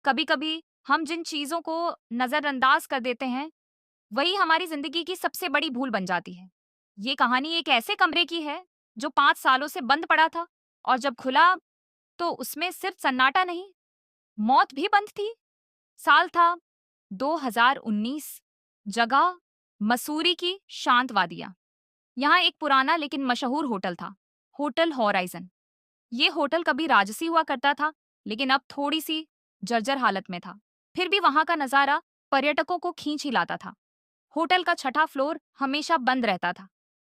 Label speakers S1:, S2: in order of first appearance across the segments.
S1: कभी कभी हम जिन चीजों को नजरअंदाज कर देते हैं, वही हमारी जिंदगी की सबसे बड़ी भूल बन जाती है। ये कहानी एक ऐसे कमरे की है जो 5 सालों से बंद पड़ा था, और जब खुला तो उसमें सिर्फ सन्नाटा नहीं, मौत भी बंद थी। साल था 2019। जगह मसूरी की शांत वादियां। यहाँ एक पुराना लेकिन मशहूर होटल था, होटल हॉराइजन। ये होटल कभी राजसी हुआ करता था, लेकिन अब थोड़ी सी जर्जर हालत में था। फिर भी वहां का नजारा पर्यटकों को खींच ही लाता था। होटल का छठा फ्लोर हमेशा बंद रहता था।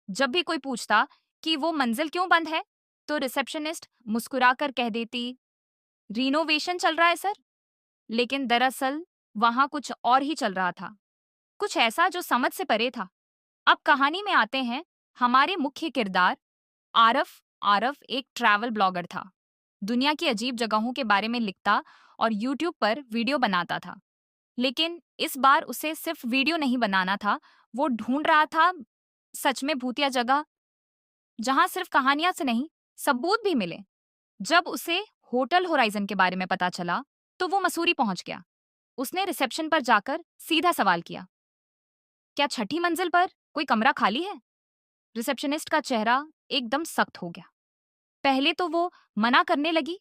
S1: जब भी कोई पूछता कि वो मंजिल क्यों बंद है, तो रिसेप्शनिस्ट मुस्कुराकर कह देती, रिनोवेशन चल रहा है सर। लेकिन दरअसल वहां कुछ और ही चल रहा था, कुछ ऐसा जो समझ से परे था। अब कहानी में आते हैं हमारे मुख्य किरदार आरफ। आरफ एक ट्रैवल ब्लॉगर था। दुनिया की अजीब जगहों के बारे में लिखता और यूट्यूब पर वीडियो बनाता था। लेकिन इस बार उसे सिर्फ वीडियो नहीं बनाना था, वो ढूंढ रहा था सच में भूतिया जगह, जहां सिर्फ कहानियां से नहीं, सबूत भी मिले। जब उसे होटल होराइजन के बारे में पता चला, तो वो मसूरी पहुंच गया। उसने रिसेप्शन पर जाकर सीधा सवाल किया, क्या छठी मंजिल पर कोई कमरा खाली है? रिसेप्शनिस्ट का चेहरा एकदम सख्त हो गया। पहले तो वो मना करने लगी,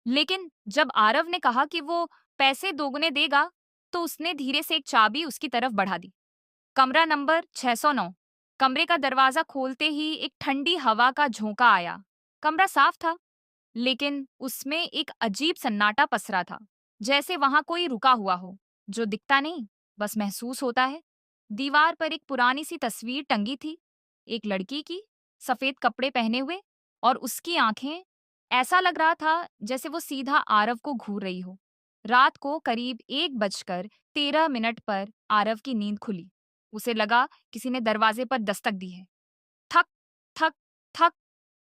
S1: लेकिन जब आरव ने कहा कि वो पैसे दोगुने देगा, तो उसने धीरे से एक चाबी उसकी तरफ बढ़ा दी। कमरा नंबर 609। कमरे का दरवाजा खोलते ही एक ठंडी हवा का झोंका आया। कमरा साफ था, लेकिन उसमें एक अजीब सन्नाटा पसरा था, जैसे वहां कोई रुका हुआ हो, जो दिखता नहीं, बस महसूस होता है। दीवार पर एक पुरानी सी तस्वीर टंगी थी, एक लड़की की, सफेद कपड़े पहने हुए, और उसकी आंखें, ऐसा लग रहा था जैसे वो सीधा आरव को घूर रही हो। रात को करीब 1:13 पर आरव की नींद खुली। उसे लगा किसी ने दरवाजे पर दस्तक दी है। थक थक थक।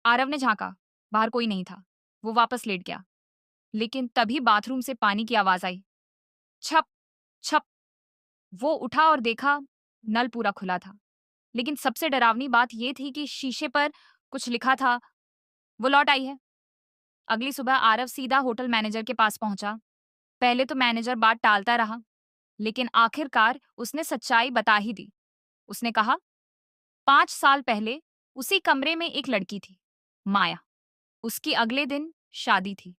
S1: आरव ने झांका, बाहर कोई नहीं था। वो वापस लेट गया, लेकिन तभी बाथरूम से पानी की आवाज आई। छप छप। वो उठा और देखा, नल पूरा खुला था। लेकिन सबसे डरावनी बात यह थी कि शीशे पर कुछ लिखा था, वो लौट आई है। अगली सुबह आरव सीधा होटल मैनेजर के पास पहुंचा। पहले तो मैनेजर बात टालता रहा, लेकिन आखिरकार उसने सच्चाई बता ही दी। उसने कहा, 5 साल पहले उसी कमरे में एक लड़की थी, माया। उसकी अगले दिन शादी थी,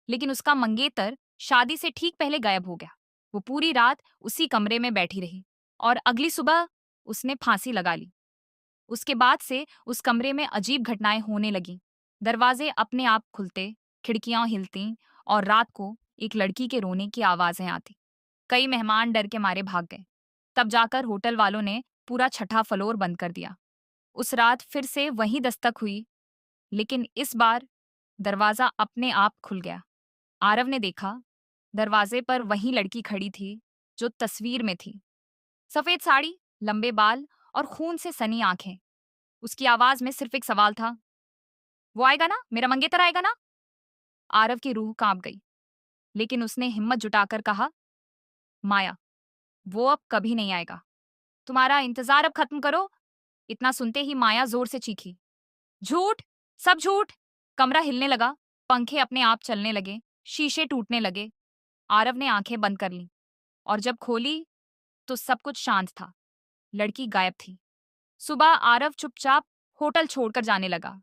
S1: लेकिन उसका मंगेतर शादी से ठीक पहले गायब हो गया। वो पूरी रात उसी कमरे में बैठी रही, और अगली सुबह उसने फांसी लगा ली। उसके बाद से उस कमरे में अजीब घटनाएं होने लगीं। दरवाजे अपने आप खुलते, खिड़कियां हिलती, और रात को एक लड़की के रोने की आवाजें आती। कई मेहमान डर के मारे भाग गए। तब जाकर होटल वालों ने पूरा छठा फ्लोर बंद कर दिया। उस रात फिर से वही दस्तक हुई, लेकिन इस बार दरवाजा अपने आप खुल गया। आरव ने देखा, दरवाजे पर वही लड़की खड़ी थी जो तस्वीर में थी। सफेद साड़ी, लंबे बाल और खून से सनी आंखें। उसकी आवाज में सिर्फ एक सवाल था, वो आएगा ना? मेरा मंगेतर आएगा ना? आरव की रूह कांप गई, लेकिन उसने हिम्मत जुटाकर कहा, माया, वो अब कभी नहीं आएगा। तुम्हारा इंतजार अब खत्म करो। इतना सुनते ही माया जोर से चीखी, झूठ, सब झूठ। कमरा हिलने लगा, पंखे अपने आप चलने लगे, शीशे टूटने लगे। आरव ने आंखें बंद कर लीं, और जब खोली तो सब कुछ शांत था। लड़की गायब थी। सुबह आरव चुपचाप होटल छोड़कर जाने लगा,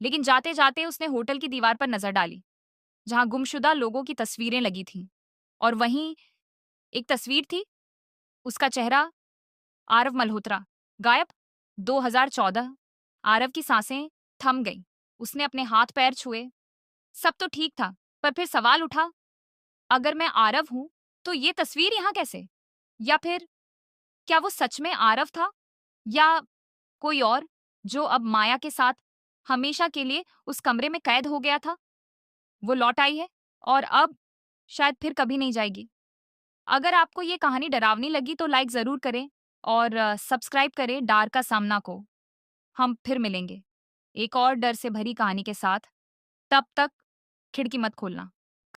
S1: लेकिन जाते जाते उसने होटल की दीवार पर नजर डाली, जहां गुमशुदा लोगों की तस्वीरें लगी थीं। और वहीं एक तस्वीर थी, उसका चेहरा, आरव मल्होत्रा, गायब। 2014। आरव की सांसें थम गईं। उसने अपने हाथ पैर छुए। सब तो ठीक था, पर फिर सवाल उठा, अगर मैं आरव हूं, तो ये तस्वीर यहां कैसे? या फिर क्या वो सच में आरव था, या कोई और, जो अब माया के साथ हमेशा के लिए उस कमरे में कैद हो गया था? वो लौट आई है, और अब शायद फिर कभी नहीं जाएगी। अगर आपको ये कहानी डरावनी लगी तो लाइक जरूर करें, और सब्सक्राइब करें डार का सामना को। हम फिर मिलेंगे एक और डर से भरी कहानी के साथ। तब तक खिड़की मत खोलना।